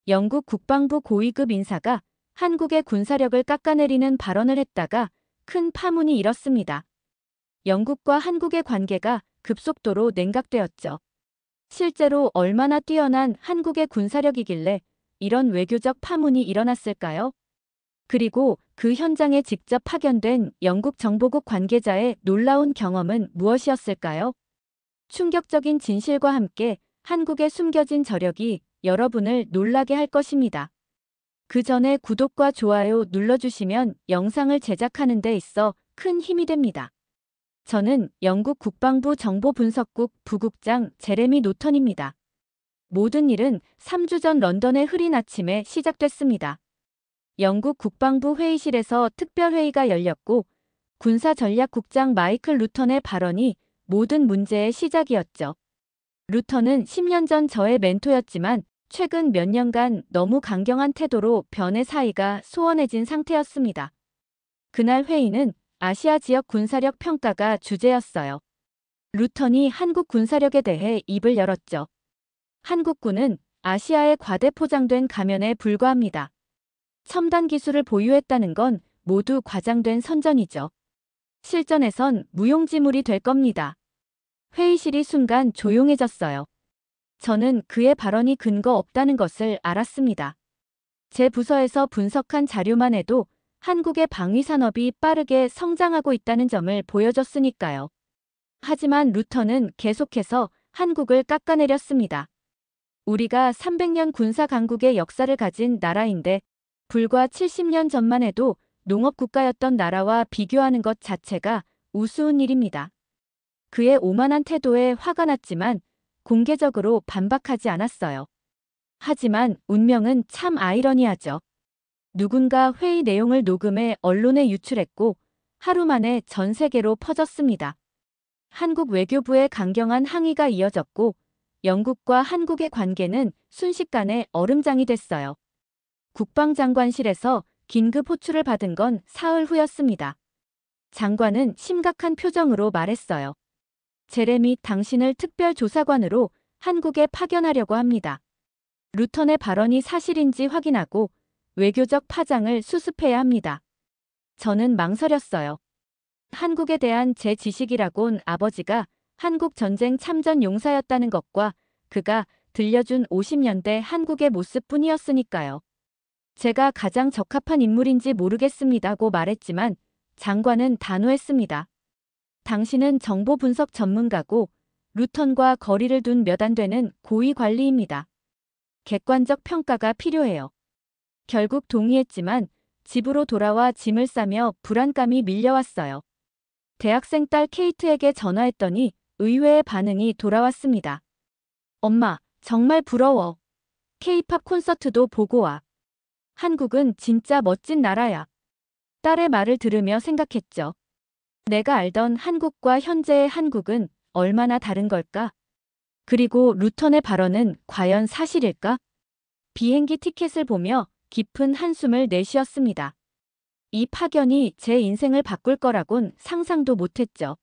영국 국방부 고위급 인사가 한국의 군사력을 깎아내리는 발언을 했다가 큰 파문이 일었습니다. 영국과 한국의 관계가 급속도로 냉각되었죠. 실제로 얼마나 뛰어난 한국의 군사력이길래 이런 외교적 파문이 일어났을까요? 그리고 그 현장에 직접 파견된 영국 정보국 관계자의 놀라운 경험은 무엇이었을까요? 충격적인 진실과 함께 한국의 숨겨진 저력이 여러분을 놀라게 할 것입니다. 그 전에 구독과 좋아요 눌러주시면 영상을 제작하는 데 있어 큰 힘이 됩니다. 저는 영국 국방부 정보분석국 부국장 제레미 노턴입니다. 모든 일은 3주 전 런던의 흐린 아침에 시작됐습니다. 영국 국방부 회의실에서 특별회의가 열렸고 군사전략국장 마이클 루턴의 발언이 모든 문제의 시작이었죠. 루턴은 10년 전 저의 멘토였지만 최근 몇 년간 너무 강경한 태도로 변의 사이가 소원해진 상태였습니다. 그날 회의는 아시아 지역 군사력 평가가 주제였어요. 루턴이 한국 군사력에 대해 입을 열었죠. 한국군은 아시아의 과대 포장된 가면에 불과합니다. 첨단 기술을 보유했다는 건 모두 과장된 선전이죠. 실전에선 무용지물이 될 겁니다. 회의실이 순간 조용해졌어요. 저는 그의 발언이 근거 없다는 것을 알았습니다. 제 부서에서 분석한 자료만 해도 한국의 방위산업이 빠르게 성장하고 있다는 점을 보여줬으니까요. 하지만 루턴은 계속해서 한국을 깎아내렸습니다. 우리가 300년 군사 강국의 역사를 가진 나라인데 불과 70년 전만 해도 농업국가였던 나라와 비교하는 것 자체가 우스운 일입니다. 그의 오만한 태도에 화가 났지만 공개적으로 반박하지 않았어요. 하지만 운명은 참 아이러니하죠. 누군가 회의 내용을 녹음해 언론에 유출했고 하루 만에 전 세계로 퍼졌습니다. 한국 외교부의 강경한 항의가 이어졌고 영국과 한국의 관계는 순식간에 얼음장이 됐어요. 국방장관실에서 긴급 호출을 받은 건 사흘 후였습니다. 장관은 심각한 표정으로 말했어요. 제레미, 당신을 특별조사관으로 한국에 파견하려고 합니다. 루턴의 발언이 사실인지 확인하고 외교적 파장을 수습해야 합니다. 저는 망설였어요. 한국에 대한 제 지식이라곤 아버지가 한국 전쟁 참전 용사였다는 것과 그가 들려준 50년대 한국의 모습뿐이었으니까요. 제가 가장 적합한 인물인지 모르겠습니다고 말했지만 장관은 단호했습니다. 당신은 정보 분석 전문가고 루턴과 거리를 둔 몇 안 되는 고위 관리입니다. 객관적 평가가 필요해요. 결국 동의했지만 집으로 돌아와 짐을 싸며 불안감이 밀려왔어요. 대학생 딸 케이트에게 전화했더니 의외의 반응이 돌아왔습니다. 엄마, 정말 부러워. K-팝 콘서트도 보고 와. 한국은 진짜 멋진 나라야. 딸의 말을 들으며 생각했죠. 내가 알던 한국과 현재의 한국은 얼마나 다른 걸까? 그리고 루턴의 발언은 과연 사실일까? 비행기 티켓을 보며 깊은 한숨을 내쉬었습니다. 이 파견이 제 인생을 바꿀 거라곤 상상도 못했죠.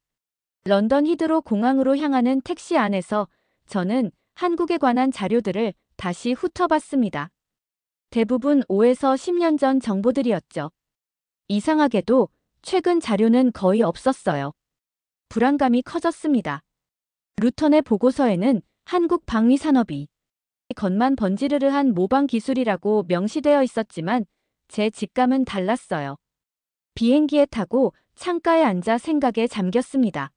런던 히드로 공항으로 향하는 택시 안에서 저는 한국에 관한 자료들을 다시 훑어봤습니다. 대부분 5에서 10년 전 정보들이었죠. 이상하게도 최근 자료는 거의 없었어요. 불안감이 커졌습니다. 루턴의 보고서에는 한국 방위산업이 겉만 번지르르한 모방 기술이라고 명시되어 있었지만 제 직감은 달랐어요. 비행기에 타고 창가에 앉아 생각에 잠겼습니다.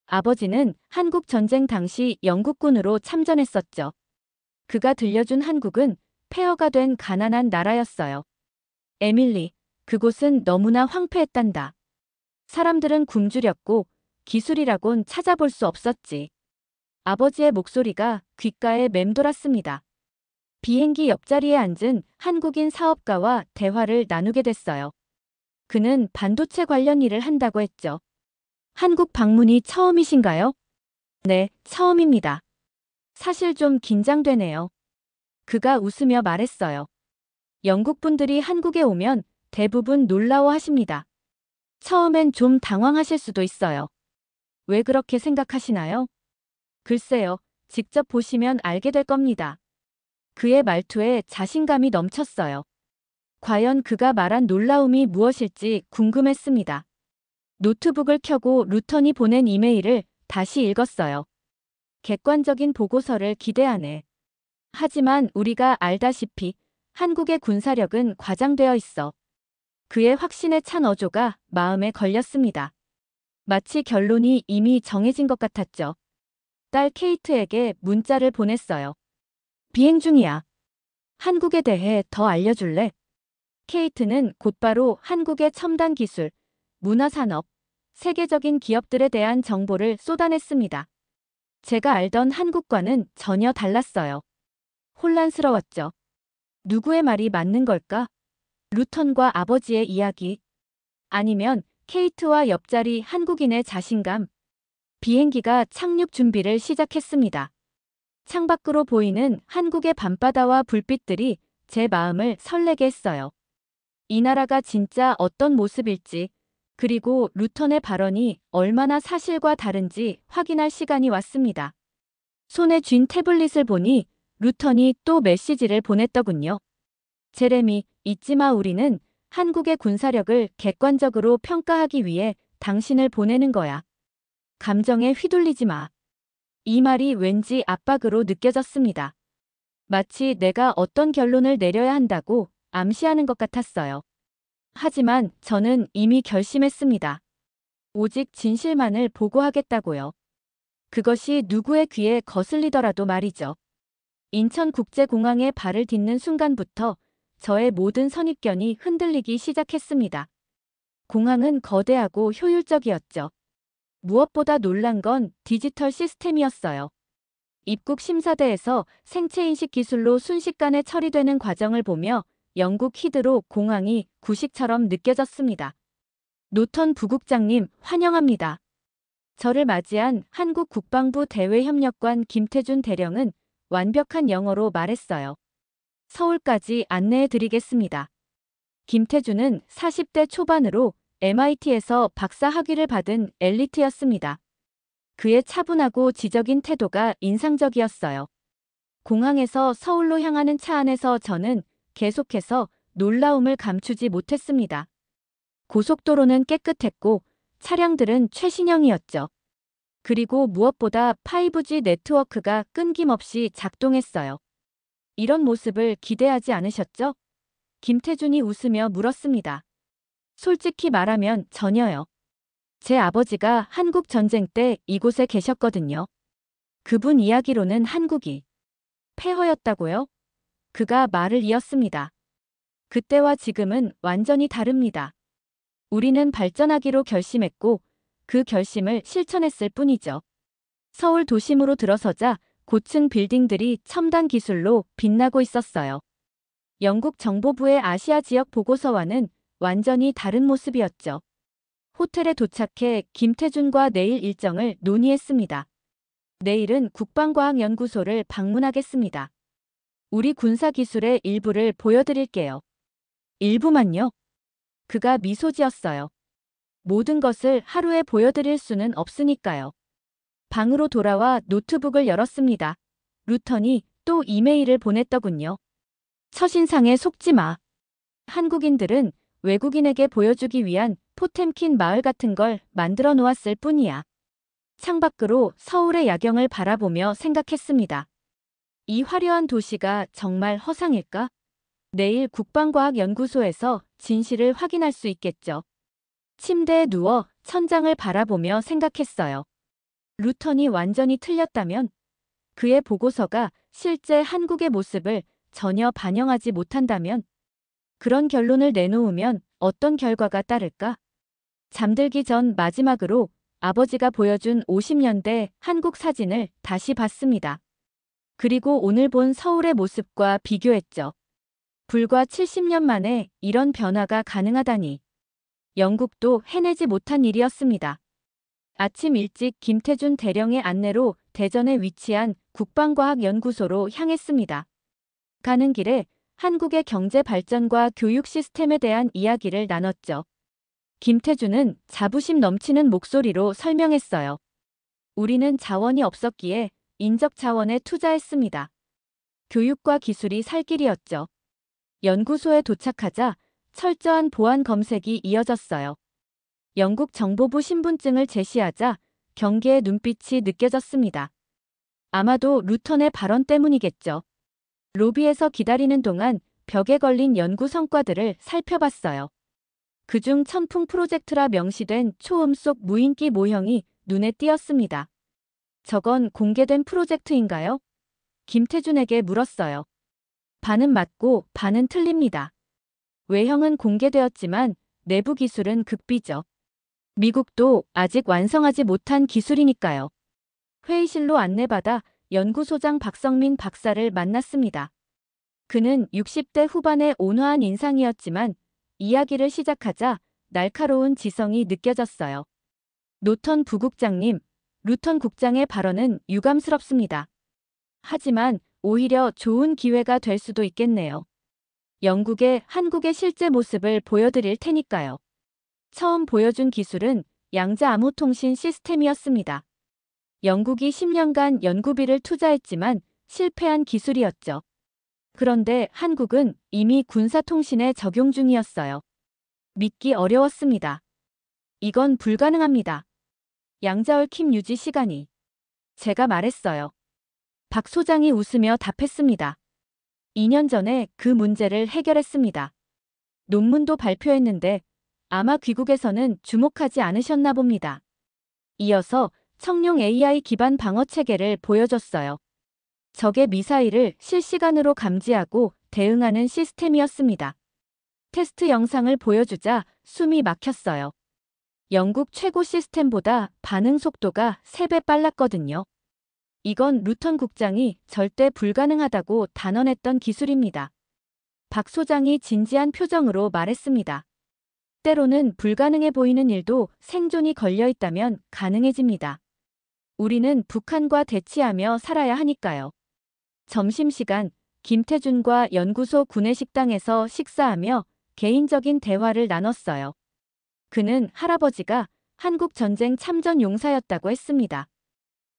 아버지는 한국 전쟁 당시 영국군으로 참전했었죠. 그가 들려준 한국은 폐허가 된 가난한 나라였어요. 에밀리, 그곳은 너무나 황폐했단다. 사람들은 굶주렸고 기술이라곤 찾아볼 수 없었지. 아버지의 목소리가 귓가에 맴돌았습니다. 비행기 옆자리에 앉은 한국인 사업가와 대화를 나누게 됐어요. 그는 반도체 관련 일을 한다고 했죠. 한국 방문이 처음이신가요? 네, 처음입니다. 사실 좀 긴장되네요. 그가 웃으며 말했어요. 영국 분들이 한국에 오면 대부분 놀라워하십니다. 처음엔 좀 당황하실 수도 있어요. 왜 그렇게 생각하시나요? 글쎄요, 직접 보시면 알게 될 겁니다. 그의 말투에 자신감이 넘쳤어요. 과연 그가 말한 놀라움이 무엇일지 궁금했습니다. 노트북을 켜고 루턴이 보낸 이메일을 다시 읽었어요. 객관적인 보고서를 기대하네. 하지만 우리가 알다시피 한국의 군사력은 과장되어 있어. 그의 확신에 찬 어조가 마음에 걸렸습니다. 마치 결론이 이미 정해진 것 같았죠. 딸 케이트에게 문자를 보냈어요. 비행 중이야. 한국에 대해 더 알려줄래? 케이트는 곧바로 한국의 첨단 기술, 문화산업, 세계적인 기업들에 대한 정보를 쏟아냈습니다. 제가 알던 한국과는 전혀 달랐어요. 혼란스러웠죠. 누구의 말이 맞는 걸까? 루턴과 아버지의 이야기. 아니면 케이트와 옆자리 한국인의 자신감. 비행기가 착륙 준비를 시작했습니다. 창밖으로 보이는 한국의 밤바다와 불빛들이 제 마음을 설레게 했어요. 이 나라가 진짜 어떤 모습일지, 그리고 루턴의 발언이 얼마나 사실과 다른지 확인할 시간이 왔습니다. 손에 쥔 태블릿을 보니 루턴이 또 메시지를 보냈더군요. 제레미, 잊지 마. 우리는 한국의 군사력을 객관적으로 평가하기 위해 당신을 보내는 거야. 감정에 휘둘리지 마. 이 말이 왠지 압박으로 느껴졌습니다. 마치 내가 어떤 결론을 내려야 한다고 암시하는 것 같았어요. 하지만 저는 이미 결심했습니다. 오직 진실만을 보고하겠다고요. 그것이 누구의 귀에 거슬리더라도 말이죠. 인천국제공항에 발을 딛는 순간부터 저의 모든 선입견이 흔들리기 시작했습니다. 공항은 거대하고 효율적이었죠. 무엇보다 놀란 건 디지털 시스템이었어요. 입국 심사대에서 생체인식 기술로 순식간에 처리되는 과정을 보며 영국 히드로 공항이 구식처럼 느껴졌습니다. 노턴 부국장님, 환영합니다. 저를 맞이한 한국 국방부 대외협력관 김태준 대령은 완벽한 영어로 말했어요. 서울까지 안내해 드리겠습니다. 김태준은 40대 초반으로 MIT에서 박사 학위를 받은 엘리트였습니다. 그의 차분하고 지적인 태도가 인상적이었어요. 공항에서 서울로 향하는 차 안에서 저는 계속해서 놀라움을 감추지 못했습니다. 고속도로는 깨끗했고 차량들은 최신형이었죠. 그리고 무엇보다 5G 네트워크가 끊김없이 작동했어요. 이런 모습을 기대하지 않으셨죠? 김태준이 웃으며 물었습니다. 솔직히 말하면 전혀요. 제 아버지가 한국 전쟁 때 이곳에 계셨거든요. 그분 이야기로는 한국이 폐허였다고요? 그가 말을 이었습니다. 그때와 지금은 완전히 다릅니다. 우리는 발전하기로 결심했고 그 결심을 실천했을 뿐이죠. 서울 도심으로 들어서자 고층 빌딩들이 첨단 기술로 빛나고 있었어요. 영국 정보부의 아시아 지역 보고서와는 완전히 다른 모습이었죠. 호텔에 도착해 김태준과 내일 일정을 논의했습니다. 내일은 국방과학연구소를 방문하겠습니다. 우리 군사기술의 일부를 보여드릴게요. 일부만요? 그가 미소 지었어요. 모든 것을 하루에 보여드릴 수는 없으니까요. 방으로 돌아와 노트북을 열었습니다. 루턴이 또 이메일을 보냈더군요. 첫인상에 속지 마. 한국인들은 외국인에게 보여주기 위한 포템킨 마을 같은 걸 만들어 놓았을 뿐이야. 창밖으로 서울의 야경을 바라보며 생각했습니다. 이 화려한 도시가 정말 허상일까? 내일 국방과학연구소에서 진실을 확인할 수 있겠죠. 침대에 누워 천장을 바라보며 생각했어요. 루턴이 완전히 틀렸다면 그의 보고서가 실제 한국의 모습을 전혀 반영하지 못한다면 그런 결론을 내놓으면 어떤 결과가 따를까? 잠들기 전 마지막으로 아버지가 보여준 50년대 한국 사진을 다시 봤습니다. 그리고 오늘 본 서울의 모습과 비교했죠. 불과 70년 만에 이런 변화가 가능하다니. 영국도 해내지 못한 일이었습니다. 아침 일찍 김태준 대령의 안내로 대전에 위치한 국방과학연구소로 향했습니다. 가는 길에 한국의 경제 발전과 교육 시스템에 대한 이야기를 나눴죠. 김태준은 자부심 넘치는 목소리로 설명했어요. 우리는 자원이 없었기에 인적 자원에 투자했습니다. 교육과 기술이 살 길이었죠. 연구소에 도착하자 철저한 보안 검색이 이어졌어요. 영국 정보부 신분증을 제시하자 경계의 눈빛이 느껴졌습니다. 아마도 루턴의 발언 때문이겠죠. 로비에서 기다리는 동안 벽에 걸린 연구 성과들을 살펴봤어요. 그중 천풍 프로젝트라 명시된 초음속 무인기 모형이 눈에 띄었습니다. 저건 공개된 프로젝트인가요? 김태준에게 물었어요. 반은 맞고 반은 틀립니다. 외형은 공개되었지만 내부 기술은 극비죠. 미국도 아직 완성하지 못한 기술이니까요. 회의실로 안내받아 연구소장 박성민 박사를 만났습니다. 그는 60대 후반의 온화한 인상이었지만 이야기를 시작하자 날카로운 지성이 느껴졌어요. 노턴 부국장님, 루턴 국장의 발언은 유감스럽습니다. 하지만 오히려 좋은 기회가 될 수도 있겠네요. 영국의 한국의 실제 모습을 보여드릴 테니까요. 처음 보여준 기술은 양자 암호통신 시스템이었습니다. 영국이 10년간 연구비를 투자했지만 실패한 기술이었죠. 그런데 한국은 이미 군사통신에 적용 중이었어요. 믿기 어려웠습니다. 이건 불가능합니다. 양자얽힘 유지 시간이. 제가 말했어요. 박 소장이 웃으며 답했습니다. 2년 전에 그 문제를 해결했습니다. 논문도 발표했는데 아마 귀국에서는 주목하지 않으셨나 봅니다. 이어서 청룡 AI 기반 방어 체계를 보여줬어요. 적의 미사일을 실시간으로 감지하고 대응하는 시스템이었습니다. 테스트 영상을 보여주자 숨이 막혔어요. 영국 최고 시스템보다 반응 속도가 3배 빨랐거든요. 이건 루턴 국장이 절대 불가능하다고 단언했던 기술입니다. 박 소장이 진지한 표정으로 말했습니다. 때로는 불가능해 보이는 일도 생존이 걸려 있다면 가능해집니다. 우리는 북한과 대치하며 살아야 하니까요. 점심시간 김태준과 연구소 구내식당에서 식사하며 개인적인 대화를 나눴어요. 그는 할아버지가 한국전쟁 참전 용사였다고 했습니다.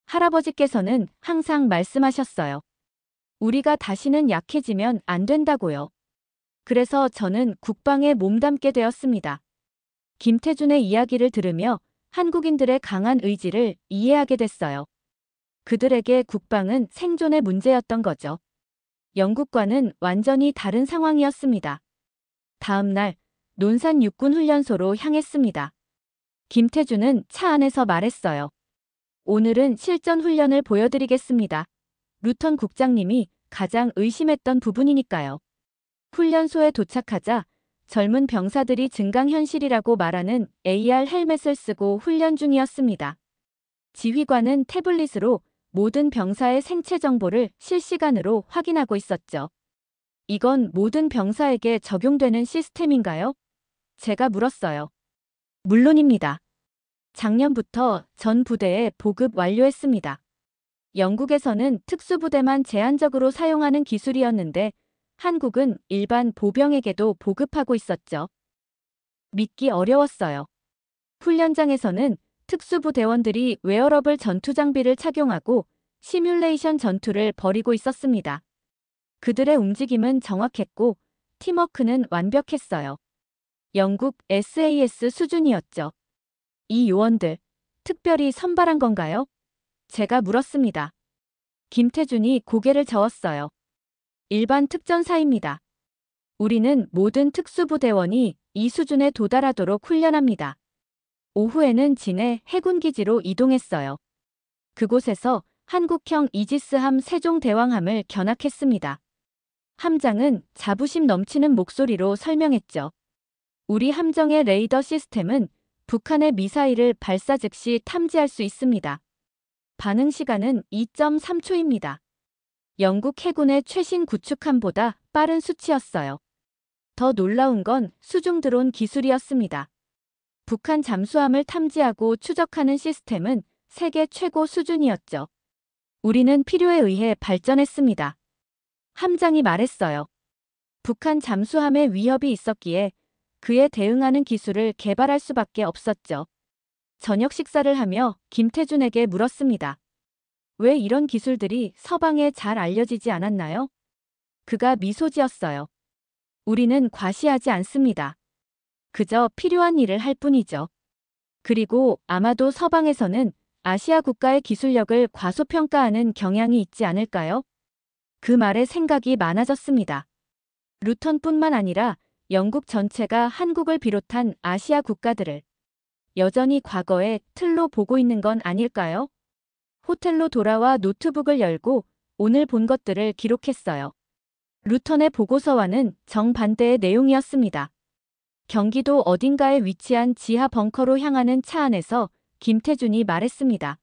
할아버지께서는 항상 말씀하셨어요. 우리가 다시는 약해지면 안 된다고요. 그래서 저는 국방에 몸담게 되었습니다. 김태준의 이야기를 들으며 한국인들의 강한 의지를 이해하게 됐어요. 그들에게 국방은 생존의 문제였던 거죠. 영국과는 완전히 다른 상황이었습니다. 다음 날 논산 육군훈련소로 향했습니다. 김태준은 차 안에서 말했어요. 오늘은 실전 훈련을 보여드리겠습니다. 루턴 국장님이 가장 의심했던 부분이니까요. 훈련소에 도착하자 젊은 병사들이 증강현실이라고 말하는 AR 헬멧을 쓰고 훈련 중이었습니다. 지휘관은 태블릿으로 모든 병사의 생체 정보를 실시간으로 확인하고 있었죠. 이건 모든 병사에게 적용되는 시스템인가요? 제가 물었어요. 물론입니다. 작년부터 전 부대에 보급 완료했습니다. 영국에서는 특수부대만 제한적으로 사용하는 기술이었는데 한국은 일반 보병에게도 보급하고 있었죠. 믿기 어려웠어요. 훈련장에서는 특수부대원들이 웨어러블 전투장비를 착용하고 시뮬레이션 전투를 벌이고 있었습니다. 그들의 움직임은 정확했고 팀워크는 완벽했어요. 영국 SAS 수준이었죠. 이 요원들, 특별히 선발한 건가요? 제가 물었습니다. 김태준이 고개를 저었어요. 일반 특전사입니다. 우리는 모든 특수부대원이 이 수준에 도달하도록 훈련합니다. 오후에는 진해 해군기지로 이동했어요. 그곳에서 한국형 이지스함 세종대왕함을 견학했습니다. 함장은 자부심 넘치는 목소리로 설명했죠. 우리 함정의 레이더 시스템은 북한의 미사일을 발사 즉시 탐지할 수 있습니다. 반응 시간은 2.3초입니다. 영국 해군의 최신 구축함보다 빠른 수치였어요. 더 놀라운 건 수중 드론 기술이었습니다. 북한 잠수함을 탐지하고 추적하는 시스템은 세계 최고 수준이었죠. 우리는 필요에 의해 발전했습니다. 함장이 말했어요. 북한 잠수함에 위협이 있었기에 그에 대응하는 기술을 개발할 수밖에 없었죠. 저녁 식사를 하며 김태준에게 물었습니다. 왜 이런 기술들이 서방에 잘 알려지지 않았나요? 그가 미소 지었어요. 우리는 과시하지 않습니다. 그저 필요한 일을 할 뿐이죠. 그리고 아마도 서방에서는 아시아 국가의 기술력을 과소평가하는 경향이 있지 않을까요? 그 말에 생각이 많아졌습니다. 루턴뿐만 아니라 영국 전체가 한국을 비롯한 아시아 국가들을 여전히 과거의 틀로 보고 있는 건 아닐까요? 호텔로 돌아와 노트북을 열고 오늘 본 것들을 기록했어요. 루턴의 보고서와는 정반대의 내용이었습니다. 경기도 어딘가에 위치한 지하 벙커로 향하는 차 안에서 김태준이 말했습니다.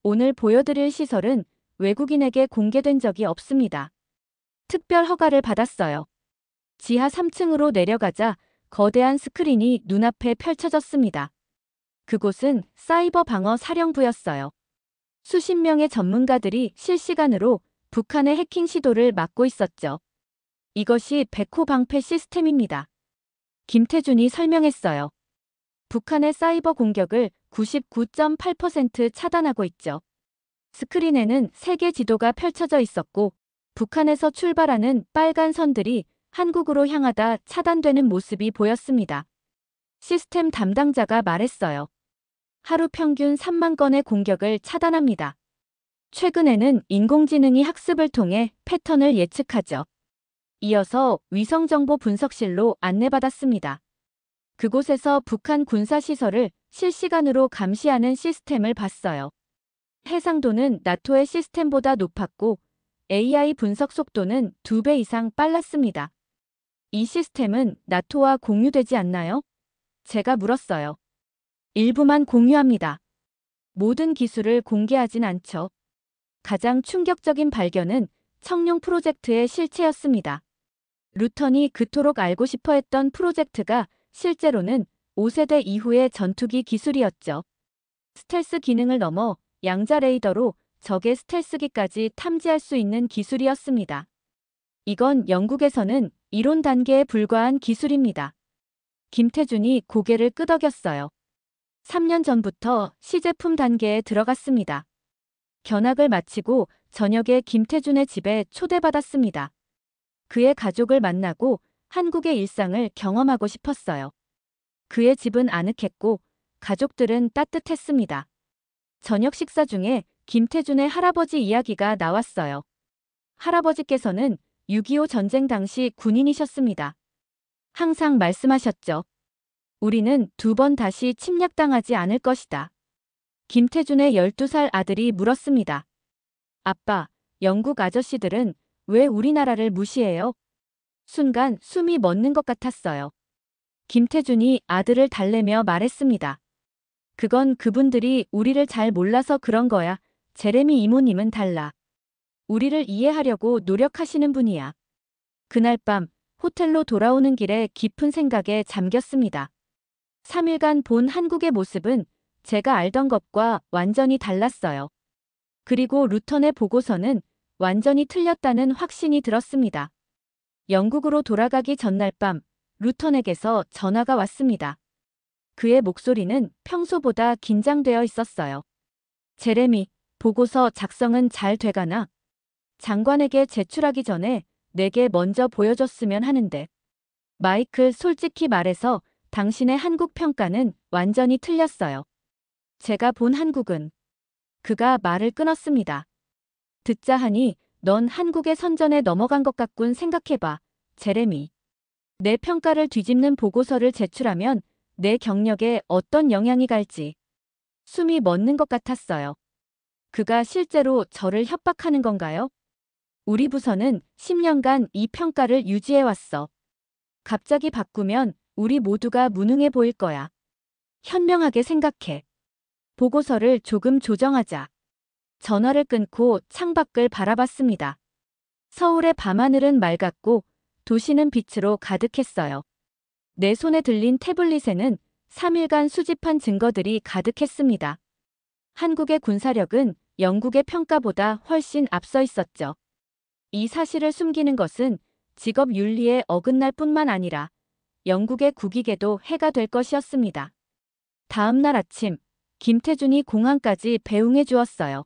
오늘 보여드릴 시설은 외국인에게 공개된 적이 없습니다. 특별 허가를 받았어요. 지하 3층으로 내려가자 거대한 스크린이 눈앞에 펼쳐졌습니다. 그곳은 사이버 방어 사령부였어요. 수십 명의 전문가들이 실시간으로 북한의 해킹 시도를 막고 있었죠. 이것이 백호 방패 시스템입니다. 김태준이 설명했어요. 북한의 사이버 공격을 99.8% 차단하고 있죠. 스크린에는 세계 지도가 펼쳐져 있었고 북한에서 출발하는 빨간 선들이 한국으로 향하다 차단되는 모습이 보였습니다. 시스템 담당자가 말했어요. 하루 평균 3만 건의 공격을 차단합니다. 최근에는 인공지능이 학습을 통해 패턴을 예측하죠. 이어서 위성정보 분석실로 안내받았습니다. 그곳에서 북한 군사시설을 실시간으로 감시하는 시스템을 봤어요. 해상도는 나토의 시스템보다 높았고 AI 분석 속도는 2배 이상 빨랐습니다. 이 시스템은 나토와 공유되지 않나요? 제가 물었어요. 일부만 공유합니다. 모든 기술을 공개하진 않죠. 가장 충격적인 발견은 청룡 프로젝트의 실체였습니다. 루턴이 그토록 알고 싶어 했던 프로젝트가 실제로는 5세대 이후의 전투기 기술이었죠. 스텔스 기능을 넘어 양자 레이더로 적의 스텔스기까지 탐지할 수 있는 기술이었습니다. 이건 영국에서는 이론 단계에 불과한 기술입니다. 김태준이 고개를 끄덕였어요. 3년 전부터 시제품 단계에 들어갔습니다. 견학을 마치고 저녁에 김태준의 집에 초대받았습니다. 그의 가족을 만나고 한국의 일상을 경험하고 싶었어요. 그의 집은 아늑했고 가족들은 따뜻했습니다. 저녁 식사 중에 김태준의 할아버지 이야기가 나왔어요. 할아버지께서는 6.25 전쟁 당시 군인이셨습니다. 항상 말씀하셨죠. 우리는 2번 다시 침략당하지 않을 것이다. 김태준의 12살 아들이 물었습니다. 아빠, 영국 아저씨들은 왜 우리나라를 무시해요? 순간 숨이 멎는 것 같았어요. 김태준이 아들을 달래며 말했습니다. 그건 그분들이 우리를 잘 몰라서 그런 거야. 제레미 이모님은 달라. 우리를 이해하려고 노력하시는 분이야. 그날 밤 호텔로 돌아오는 길에 깊은 생각에 잠겼습니다. 3일간 본 한국의 모습은 제가 알던 것과 완전히 달랐어요. 그리고 루턴의 보고서는 완전히 틀렸다는 확신이 들었습니다. 영국으로 돌아가기 전날 밤 루턴에게서 전화가 왔습니다. 그의 목소리는 평소보다 긴장되어 있었어요. 제레미, 보고서 작성은 잘 돼가나? 장관에게 제출하기 전에 내게 먼저 보여줬으면 하는데. 마이클, 솔직히 말해서 당신의 한국 평가는 완전히 틀렸어요. 제가 본 한국은. 그가 말을 끊었습니다. 듣자 하니 넌 한국의 선전에 넘어간 것 같군. 생각해봐, 제레미. 내 평가를 뒤집는 보고서를 제출하면 내 경력에 어떤 영향이 갈지. 숨이 멎는 것 같았어요. 그가 실제로 저를 협박하는 건가요? 우리 부서는 10년간 이 평가를 유지해왔어. 갑자기 바꾸면 우리 모두가 무능해 보일 거야. 현명하게 생각해. 보고서를 조금 조정하자. 전화를 끊고 창밖을 바라봤습니다. 서울의 밤하늘은 맑았고 도시는 빛으로 가득했어요. 내 손에 들린 태블릿에는 3일간 수집한 증거들이 가득했습니다. 한국의 군사력은 영국의 평가보다 훨씬 앞서 있었죠. 이 사실을 숨기는 것은 직업 윤리에 어긋날 뿐만 아니라 영국의 국익에도 해가 될 것이었습니다. 다음 날 아침, 김태준이 공항까지 배웅해 주었어요.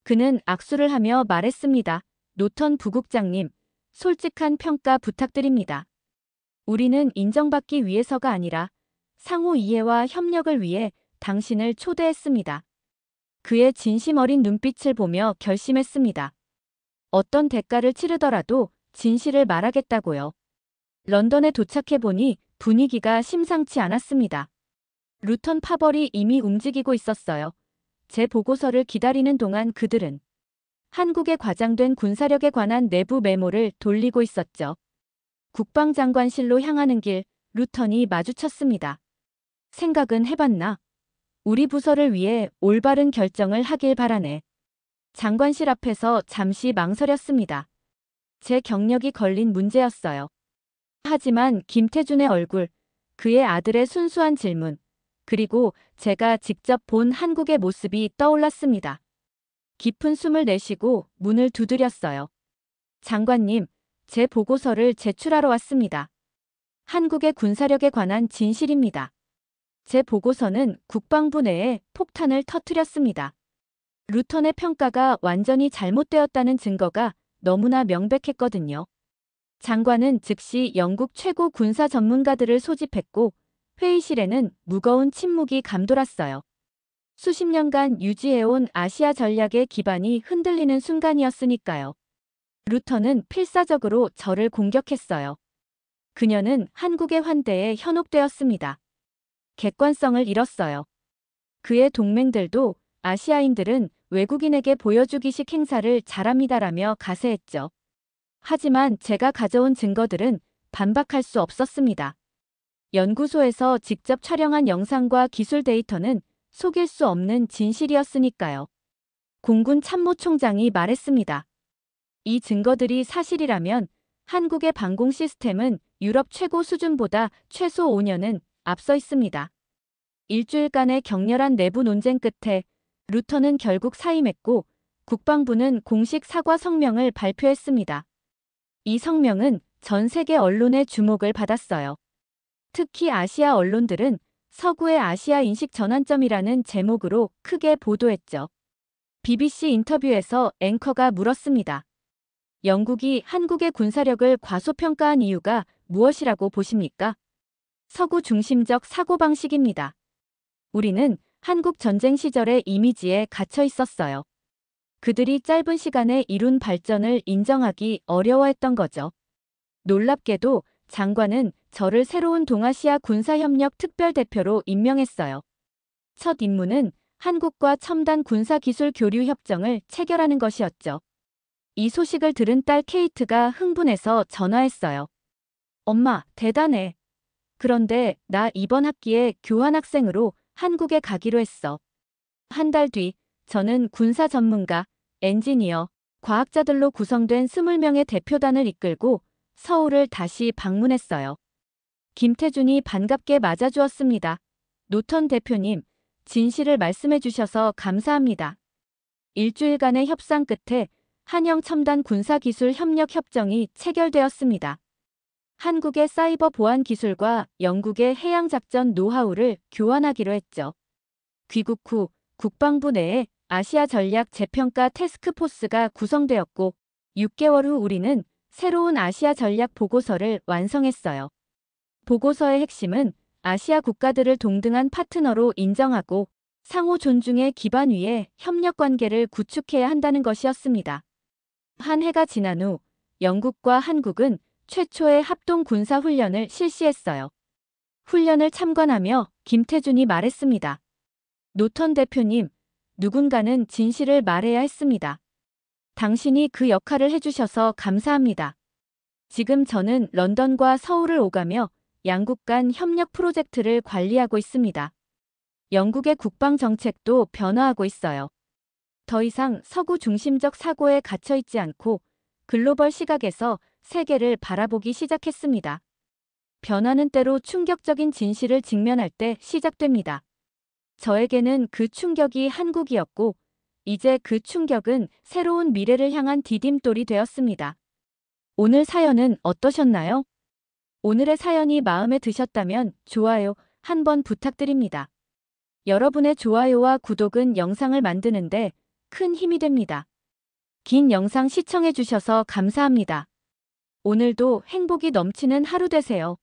그는 악수를 하며 말했습니다. 노턴 부국장님, 솔직한 평가 부탁드립니다. 우리는 인정받기 위해서가 아니라 상호 이해와 협력을 위해 당신을 초대했습니다. 그의 진심 어린 눈빛을 보며 결심했습니다. 어떤 대가를 치르더라도 진실을 말하겠다고요. 런던에 도착해보니 분위기가 심상치 않았습니다. 루턴 파벌이 이미 움직이고 있었어요. 제 보고서를 기다리는 동안 그들은 한국에 과장된 군사력에 관한 내부 메모를 돌리고 있었죠. 국방장관실로 향하는 길, 루턴이 마주쳤습니다. 생각은 해봤나? 우리 부서를 위해 올바른 결정을 하길 바라네. 장관실 앞에서 잠시 망설였습니다. 제 경력이 걸린 문제였어요. 하지만 김태준의 얼굴, 그의 아들의 순수한 질문, 그리고 제가 직접 본 한국의 모습이 떠올랐습니다. 깊은 숨을 내쉬고 문을 두드렸어요. 장관님, 제 보고서를 제출하러 왔습니다. 한국의 군사력에 관한 진실입니다. 제 보고서는 국방부 내에 폭탄을 터뜨렸습니다. 루턴의 평가가 완전히 잘못되었다는 증거가 너무나 명백했거든요. 장관은 즉시 영국 최고 군사 전문가들을 소집했고 회의실에는 무거운 침묵이 감돌았어요. 수십 년간 유지해온 아시아 전략의 기반이 흔들리는 순간이었으니까요. 루턴은 필사적으로 저를 공격했어요. 그녀는 한국의 환대에 현혹되었습니다. 객관성을 잃었어요. 그의 동맹들도 아시아인들은 외국인에게 보여주기식 행사를 잘합니다라며 가세했죠. 하지만 제가 가져온 증거들은 반박할 수 없었습니다. 연구소에서 직접 촬영한 영상과 기술 데이터는 속일 수 없는 진실이었으니까요. 공군 참모총장이 말했습니다. 이 증거들이 사실이라면 한국의 방공 시스템은 유럽 최고 수준보다 최소 5년은 앞서 있습니다. 일주일간의 격렬한 내부 논쟁 끝에 루턴은 결국 사임했고 국방부는 공식 사과 성명을 발표했습니다. 이 성명은 전 세계 언론의 주목을 받았어요. 특히 아시아 언론들은 서구의 아시아 인식 전환점이라는 제목으로 크게 보도했죠. BBC 인터뷰에서 앵커가 물었습니다. 영국이 한국의 군사력을 과소평가한 이유가 무엇이라고 보십니까? 서구 중심적 사고방식입니다. 우리는 한국 전쟁 시절의 이미지에 갇혀 있었어요. 그들이 짧은 시간에 이룬 발전을 인정하기 어려워했던 거죠. 놀랍게도 장관은 저를 새로운 동아시아 군사협력 특별대표로 임명했어요. 첫 임무는 한국과 첨단 군사기술 교류 협정을 체결하는 것이었죠. 이 소식을 들은 딸 케이트가 흥분해서 전화했어요. 엄마, 대단해. 그런데 나 이번 학기에 교환학생으로 한국에 가기로 했어. 한 달 뒤, 저는 군사 전문가, 엔지니어, 과학자들로 구성된 20명의 대표단을 이끌고 서울을 다시 방문했어요. 김태준이 반갑게 맞아주었습니다. 노턴 대표님, 진실을 말씀해 주셔서 감사합니다. 일주일간의 협상 끝에 한영 첨단 군사기술 협력 협정이 체결되었습니다. 한국의 사이버 보안 기술과 영국의 해양작전 노하우를 교환하기로 했죠. 귀국 후 국방부 내에 아시아 전략 재평가 태스크포스가 구성되었고 6개월 후 우리는 새로운 아시아 전략 보고서를 완성했어요. 보고서의 핵심은 아시아 국가들을 동등한 파트너로 인정하고 상호 존중의 기반 위에 협력 관계를 구축해야 한다는 것이었습니다. 한 해가 지난 후 영국과 한국은 최초의 합동 군사 훈련을 실시했어요. 훈련을 참관하며 김태준이 말했습니다. 노턴 대표님, 누군가는 진실을 말해야 했습니다. 당신이 그 역할을 해주셔서 감사합니다. 지금 저는 런던과 서울을 오가며 양국 간 협력 프로젝트를 관리하고 있습니다. 영국의 국방 정책도 변화하고 있어요. 더 이상 서구 중심적 사고에 갇혀 있지 않고 글로벌 시각에서 세계를 바라보기 시작했습니다. 변화는 때로 충격적인 진실을 직면할 때 시작됩니다. 저에게는 그 충격이 한국이었고 이제 그 충격은 새로운 미래를 향한 디딤돌이 되었습니다. 오늘 사연은 어떠셨나요? 오늘의 사연이 마음에 드셨다면 좋아요 한번 부탁드립니다. 여러분의 좋아요와 구독은 영상을 만드는데 큰 힘이 됩니다. 긴 영상 시청해 주셔서 감사합니다. 오늘도 행복이 넘치는 하루 되세요.